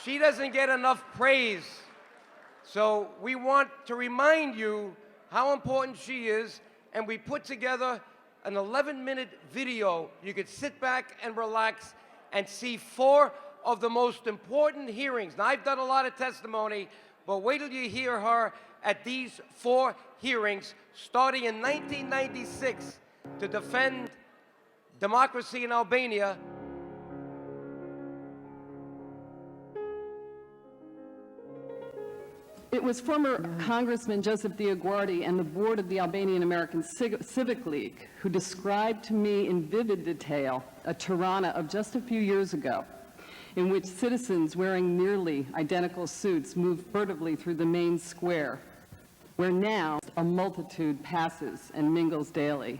She doesn't get enough praise. So we want to remind you how important she is, and we put together an 11-minute video. You could sit back and relax and see 4 of the most important hearings. Now, I've done a lot of testimony, but wait till you hear her at these 4 hearings, starting in 1996 to defend democracy in Albania. It was former Congressman Joseph DioGuardi and the board of the Albanian American Civic League who described to me in vivid detail a Tirana of just a few years ago, in which citizens wearing nearly identical suits moved furtively through the main square, where now a multitude passes and mingles daily.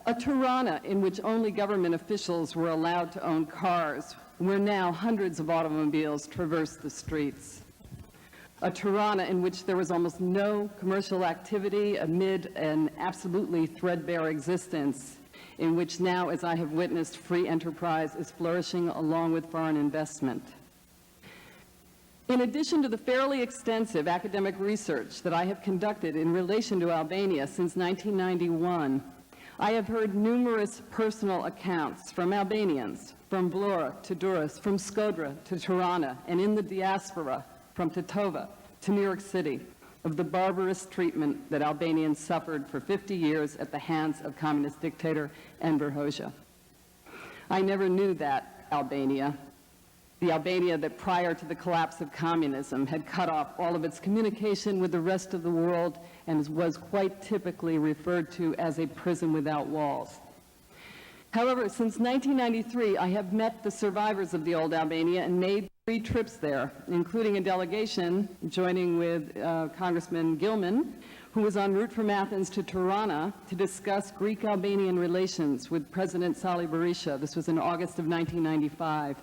A Tirana in which only government officials were allowed to own cars, where now hundreds of automobiles traverse the streets. A Tirana in which there was almost no commercial activity amid an absolutely threadbare existence, in which now, as I have witnessed, free enterprise is flourishing along with foreign investment. In addition to the fairly extensive academic research that I have conducted in relation to Albania since 1991, I have heard numerous personal accounts from Albanians, from Vlora to Durrës, from Shkodra to Tirana, and in the diaspora, from Titova to New York City, of the barbarous treatment that Albanians suffered for 50 years at the hands of communist dictator Enver Hoxha. I never knew that Albania, the Albania that prior to the collapse of communism had cut off all of its communication with the rest of the world and was quite typically referred to as a prison without walls. However, since 1993, I have met the survivors of the old Albania and made 3 trips there, including a delegation joining with Congressman Gilman, who was en route from Athens to Tirana to discuss Greek-Albanian relations with President Sali Berisha. This was in August of 1995.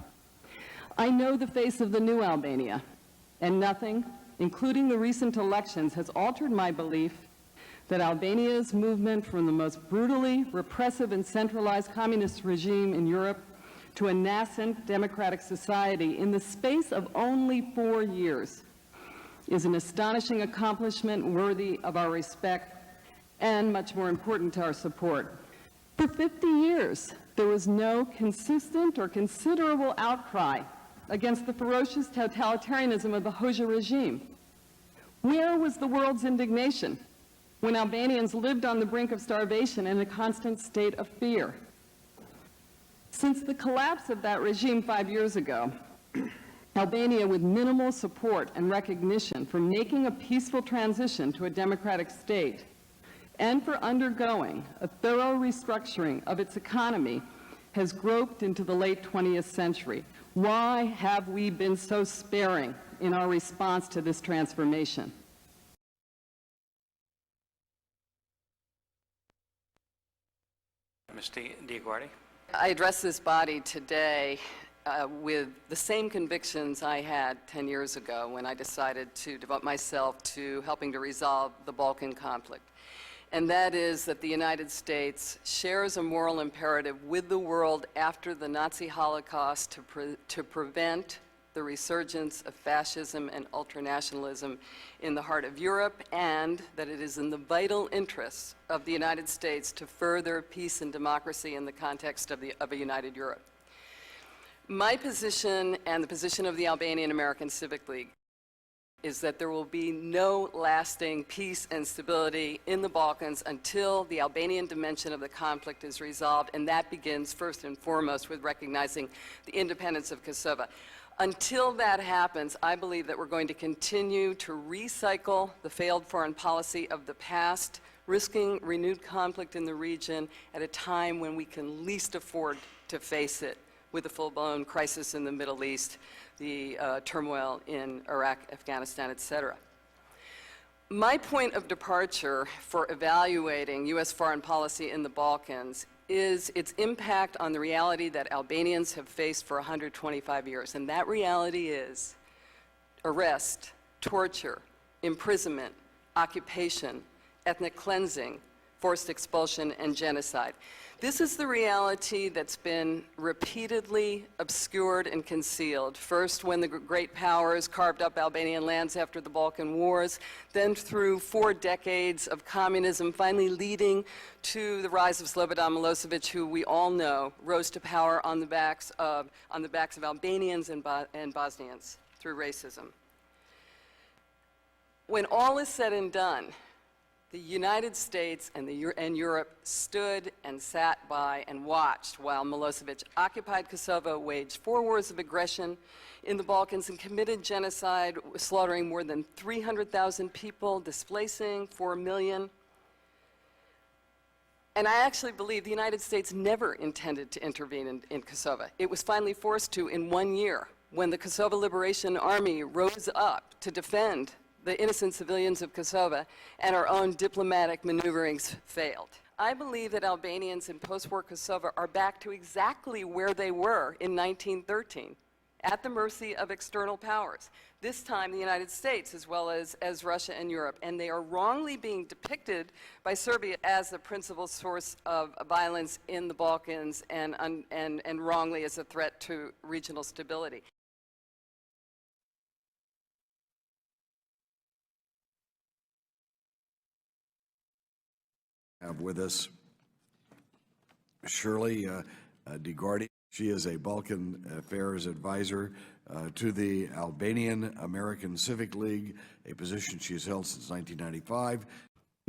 I know the face of the new Albania, and nothing, including the recent elections, has altered my belief that Albania's movement from the most brutally repressive and centralized communist regime in Europe to a nascent democratic society in the space of only 4 years is an astonishing accomplishment worthy of our respect and, much more important, to our support. For 50 years, there was no consistent or considerable outcry against the ferocious totalitarianism of the Hoxha regime. Where was the world's indignation when Albanians lived on the brink of starvation in a constant state of fear? Since the collapse of that regime 5 years ago, Albania, with minimal support and recognition for making a peaceful transition to a democratic state and for undergoing a thorough restructuring of its economy, has groped into the late 20th century. Why have we been so sparing in our response to this transformation? Ms. DioGuardi. I address this body today with the same convictions I had 10 years ago when I decided to devote myself to helping to resolve the Balkan conflict. And that is that the United States shares a moral imperative with the world after the Nazi Holocaust to prevent the resurgence of fascism and ultranationalism in the heart of Europe, and that it is in the vital interests of the United States to further peace and democracy in the context of a united Europe. My position and the position of the Albanian American Civic League is that there will be no lasting peace and stability in the Balkans until the Albanian dimension of the conflict is resolved, and that begins first and foremost with recognizing the independence of Kosovo. Until that happens, I believe that we're going to continue to recycle the failed foreign policy of the past, risking renewed conflict in the region at a time when we can least afford to face it, with a full-blown crisis in the Middle East, the turmoil in Iraq, Afghanistan, etc. My point of departure for evaluating U.S. foreign policy in the Balkans is its impact on the reality that Albanians have faced for 125 years. And that reality is arrest, torture, imprisonment, occupation, ethnic cleansing, forced expulsion, and genocide. This is the reality that's been repeatedly obscured and concealed. First, when the great powers carved up Albanian lands after the Balkan Wars, then through 4 decades of communism, finally leading to the rise of Slobodan Milosevic, who we all know rose to power on the backs of Albanians and Bosnians through racism. When all is said and done, the United States and Europe stood and sat by and watched while Milosevic occupied Kosovo, waged 4 wars of aggression in the Balkans, and committed genocide, slaughtering more than 300,000 people, displacing 4 million. And I actually believe the United States never intended to intervene in Kosovo. It was finally forced to in 1 year when the Kosovo Liberation Army rose up to defend the innocent civilians of Kosovo, and our own diplomatic maneuverings failed. I believe that Albanians in post-war Kosovo are back to exactly where they were in 1913, at the mercy of external powers, this time the United States as well as Russia and Europe, and they are wrongly being depicted by Serbia as the principal source of violence in the Balkans and wrongly as a threat to regional stability. Have with us Shirley DioGuardi. She is a Balkan Affairs Advisor to the Albanian American Civic League, a position she has held since 1995.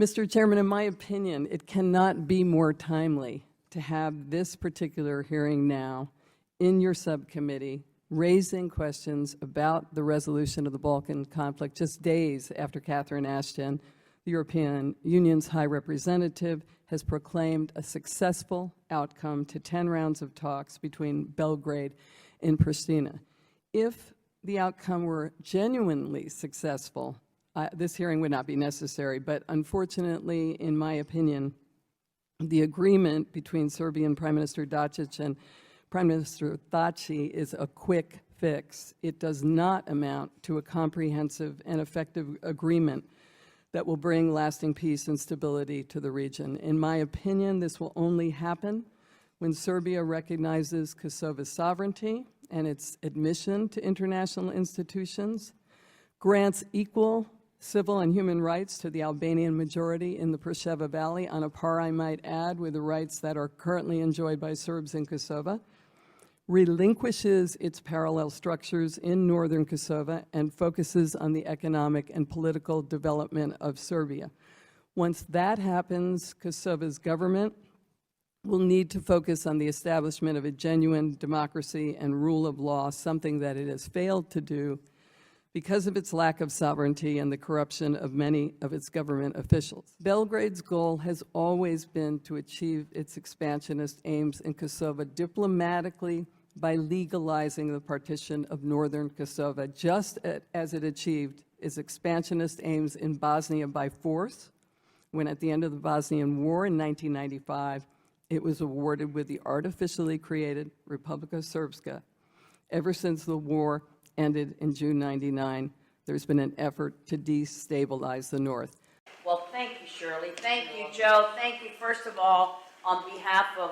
Mr. Chairman, in my opinion, it cannot be more timely to have this particular hearing now in your subcommittee, raising questions about the resolution of the Balkan conflict just days after Catherine Ashton, the European Union's High Representative, has proclaimed a successful outcome to 10 rounds of talks between Belgrade and Pristina. If the outcome were genuinely successful, this hearing would not be necessary, but unfortunately, in my opinion, the agreement between Serbian Prime Minister Dačić and Prime Minister Thaci is a quick fix. It does not amount to a comprehensive and effective agreement that will bring lasting peace and stability to the region. In my opinion, this will only happen when Serbia recognizes Kosovo's sovereignty and its admission to international institutions, grants equal civil and human rights to the Albanian majority in the Preševa Valley, on a par, I might add, with the rights that are currently enjoyed by Serbs in Kosovo, relinquishes its parallel structures in northern Kosovo, and focuses on the economic and political development of Serbia. Once that happens, Kosovo's government will need to focus on the establishment of a genuine democracy and rule of law, something that it has failed to do because of its lack of sovereignty and the corruption of many of its government officials. Belgrade's goal has always been to achieve its expansionist aims in Kosovo diplomatically, by legalizing the partition of northern Kosovo, just as it achieved its expansionist aims in Bosnia by force, when at the end of the Bosnian War in 1995, it was awarded with the artificially created Republika Srpska. Ever since the war ended in June '99, there's been an effort to destabilize the North. Well, thank you, Shirley. Thank you, Joe. Thank you, first of all, on behalf of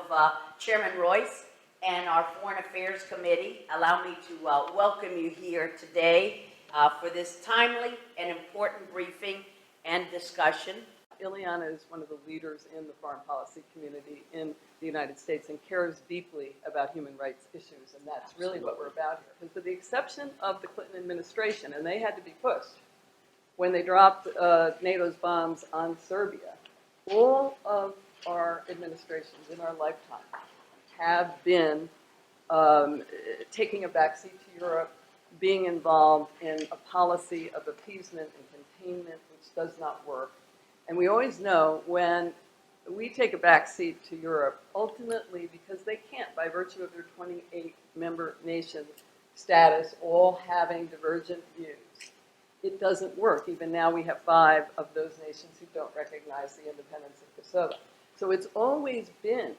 Chairman Royce and our Foreign Affairs Committee. Allow me to welcome you here today for this timely and important briefing and discussion. Ileana is one of the leaders in the foreign policy community in the United States and cares deeply about human rights issues, and that's really what we're about here. Because with the exception of the Clinton administration, and they had to be pushed when they dropped NATO's bombs on Serbia, all of our administrations in our lifetime have been taking a backseat to Europe, being involved in a policy of appeasement and containment, which does not work. And we always know when we take a backseat to Europe, ultimately because they can't, by virtue of their 28-member nation status, all having divergent views, it doesn't work. Even now we have 5 of those nations who don't recognize the independence of Kosovo. So it's always been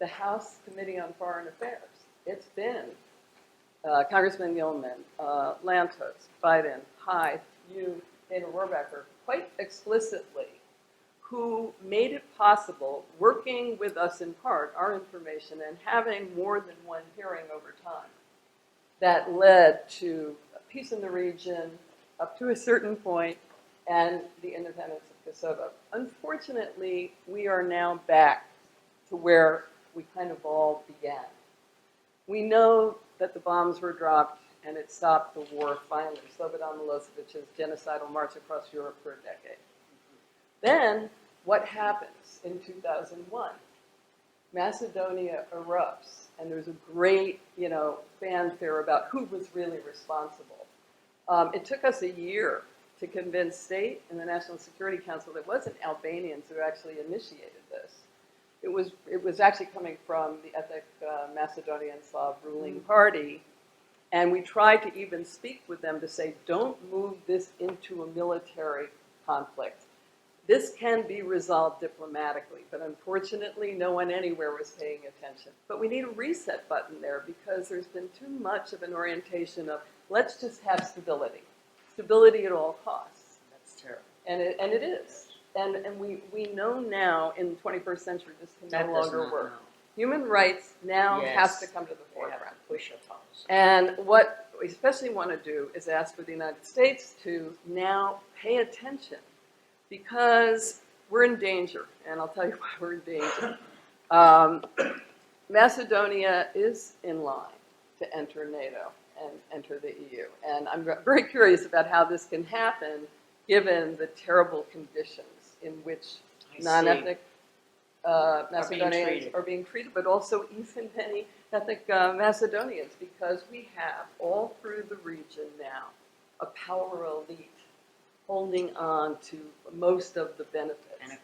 the House Committee on Foreign Affairs. It's been Congressman Gilman, Lantos, Biden, Hyde, you, Dana Rohrabacher, quite explicitly, who made it possible, working with us in part, our information, and having more than one hearing over time, that led to peace in the region up to a certain point and the independence of Kosovo. Unfortunately, we are now back to where we kind of all began. We know that the bombs were dropped and it stopped the war finally, Slobodan Milosevic's genocidal march across Europe for a decade. Then, what happens in 2001? Macedonia erupts, and there's a great, fanfare about who was really responsible. It took us a year to convince state and the National Security Council that it wasn't Albanians who actually initiated this. It was actually coming from the ethnic Macedonian Slav ruling party, and we tried to even speak with them to say, don't move this into a military conflict. This can be resolved diplomatically, but unfortunately, no one anywhere was paying attention. But we need a reset button there because there's been too much of an orientation of, let's just have stability. Stability at all costs. That's terrible. And it is. And we know now in the 21st century this can no longer work. Know. Human rights now has to come to the They have forefront. to push upon us. And what we especially want to do is ask for the United States to now pay attention because we're in danger, and I'll tell you why we're in danger. Macedonia is in line to enter NATO and enter the EU, and I'm very curious about how this can happen given the terrible conditions in which non-ethnic Macedonians are being treated, but also even many ethnic Macedonians, because we have all through the region now a power elite holding on to most of the benefits. And a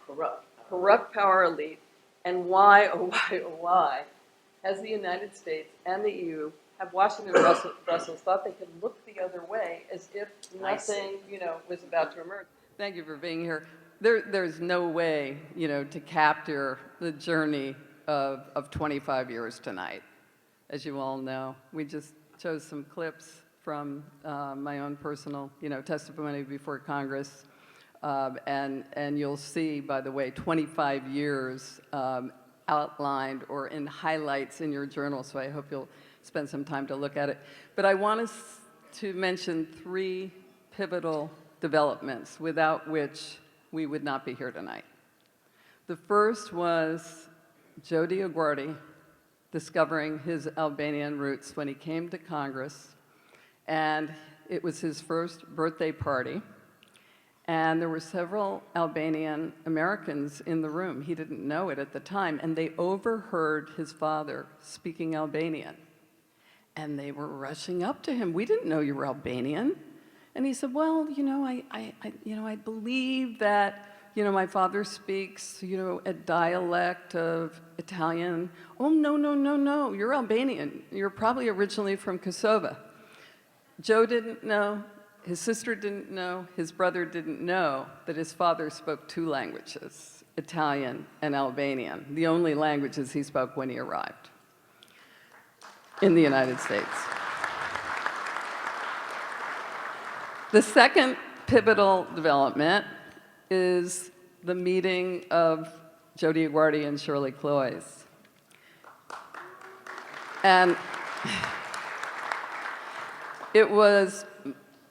corrupt power elite. And why, oh why, oh why, has the United States and the EU, have Washington and Brussels thought they could look the other way as if nothing, was about to emerge? Thank you for being here. There's no way, to capture the journey of 25 years tonight. As you all know, we just chose some clips from my own personal, testimony before Congress. And you'll see, by the way, 25 years outlined or in highlights in your journal, so I hope you'll spend some time to look at it. But I want us to mention 3 pivotal developments without which we would not be here tonight. The first was Joe DioGuardi discovering his Albanian roots when he came to Congress, and it was his first birthday party. And there were several Albanian Americans in the room. He didn't know it at the time, and they overheard his father speaking Albanian. And they were rushing up to him. We didn't know you were Albanian. And he said, well, I believe that, my father speaks, a dialect of Italian. Oh, no, you're Albanian. You're probably originally from Kosovo. Joe didn't know. His sister didn't know, his brother didn't know that his father spoke 2 languages, Italian and Albanian, the only languages he spoke when he arrived in the United States. The second pivotal development is the meeting of Joe DioGuardi and Shirley Cloyes. And it was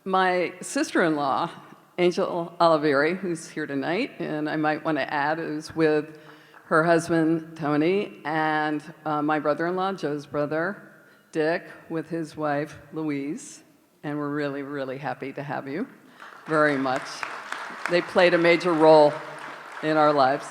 my sister-in-law, Angel Oliveri, who's here tonight, and I might want to add, is with her husband, Tony, and my brother-in-law, Joe's brother, Dick, with his wife, Louise, and we're really, really happy to have you very much. They played a major role in our lives.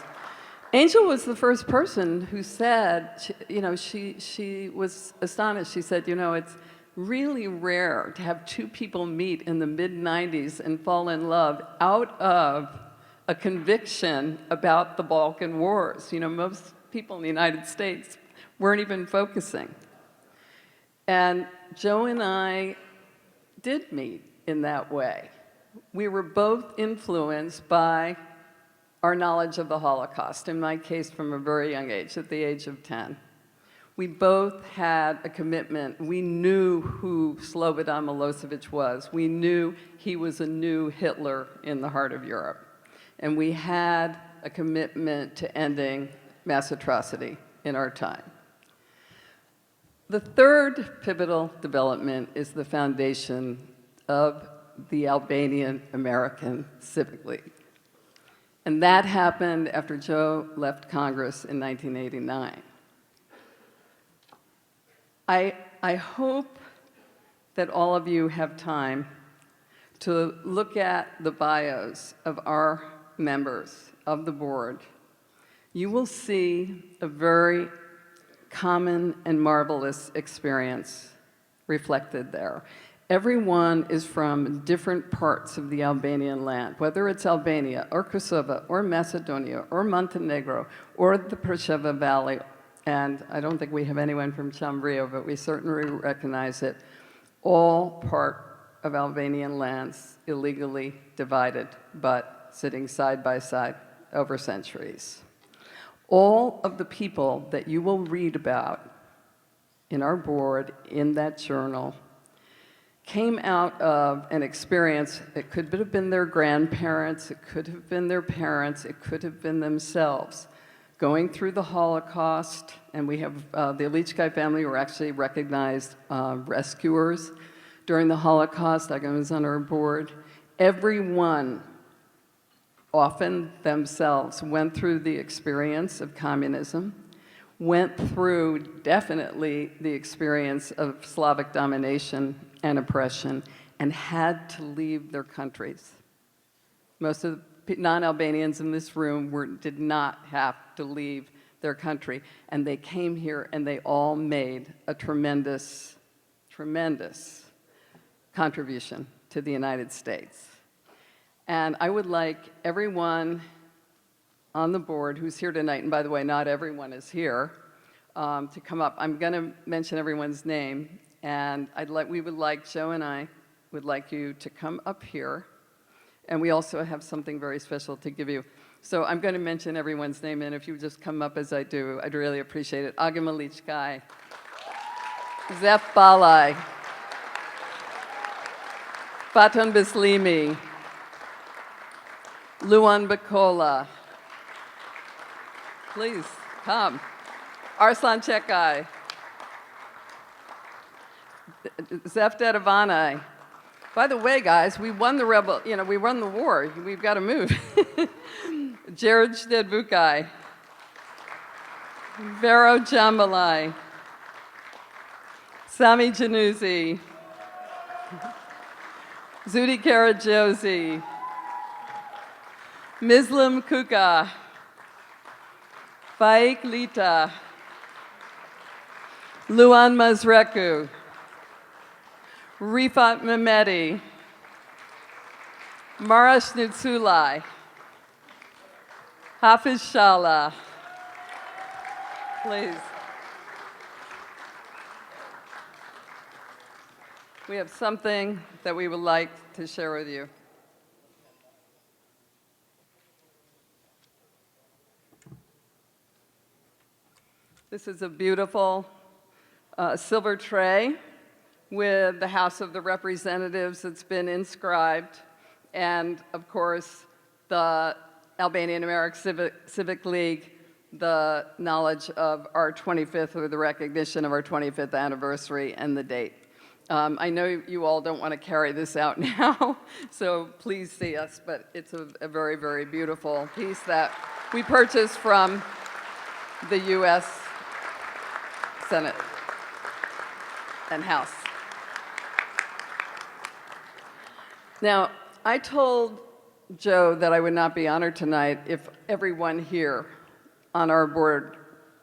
Angel was the first person who said, she was astonished. She said, it's really rare to have 2 people meet in the mid-90s and fall in love out of a conviction about the Balkan Wars. Most people in the United States weren't even focusing. And Joe and I did meet in that way. We were both influenced by our knowledge of the Holocaust, in my case from a very young age, at the age of 10. We both had a commitment. We knew who Slobodan Milosevic was. We knew he was a new Hitler in the heart of Europe. And we had a commitment to ending mass atrocity in our time. The third pivotal development is the foundation of the Albanian American Civic League. And that happened after Joe left Congress in 1989. I hope that all of you have time to look at the bios of our members of the board. You will see a very common and marvelous experience reflected there. Everyone is from different parts of the Albanian land, whether it's Albania or Kosovo or Macedonia or Montenegro or the Preševa Valley. And I don't think we have anyone from Chambrio, but we certainly recognize it. All part of Albanian lands illegally divided, but sitting side by side over centuries. All of the people that you will read about in our board, in that journal, came out of an experience. It could have been their grandparents, it could have been their parents, it could have been themselves. Going through the Holocaust, and we have the Ilichkai family were actually recognized rescuers during the Holocaust. I was on our board. Everyone, often themselves, went through the experience of communism, went through definitely the experience of Slavic domination and oppression, and had to leave their countries. Most of the non-Albanians in this room did not have to leave their country, and they came here and they all made a tremendous, tremendous contribution to the United States. And I would like everyone on the board who's here tonight, and by the way, not everyone is here, to come up. I'm going to mention everyone's name, and Joe and I would like you to come up here, and we also have something very special to give you. So I'm going to mention everyone's name, and if you just come up as I do, I'd really appreciate it. Agam Ilichkai, Zef Balai, Faton Bislimi, Luan Bakola. Please, come. Arslan Çekai. Zef Dedavanai. By the way, guys, we won the we won the war. We've got to move. Jared Stedvukai. Vero Jambalai. Sami Januzzi. Zudi Karajosi. Mislim Kuka. Faik Lita. Luan Mazreku. Rifat Mehmeti. Marash Nutsulai. Hafiz Shala. Please. We have something that we would like to share with you. This is a beautiful silver tray with the House of the Representatives that's been inscribed, and of course, the Albanian American Civic League, the knowledge of our 25th, or the recognition of our 25th anniversary and the date. I know you all don't want to carry this out now, so please see us, but it's a very, very beautiful piece that we purchased from the U.S. Senate and House. Now, I told Joe that I would not be honored tonight if everyone here on our board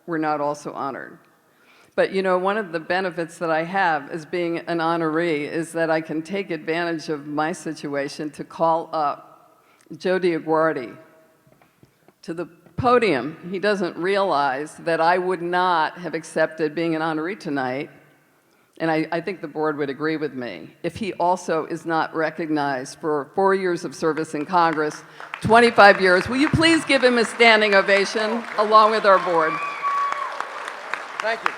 were not also honored. But you know, one of the benefits that I have as being an honoree is that I can take advantage of my situation to call up Joe DioGuardi to the podium. He doesn't realize that I would not have accepted being an honoree tonight, and I think the board would agree with me, if he also is not recognized for 4 years of service in Congress, 25 years. Will you please give him a standing ovation along with our board? Thank you.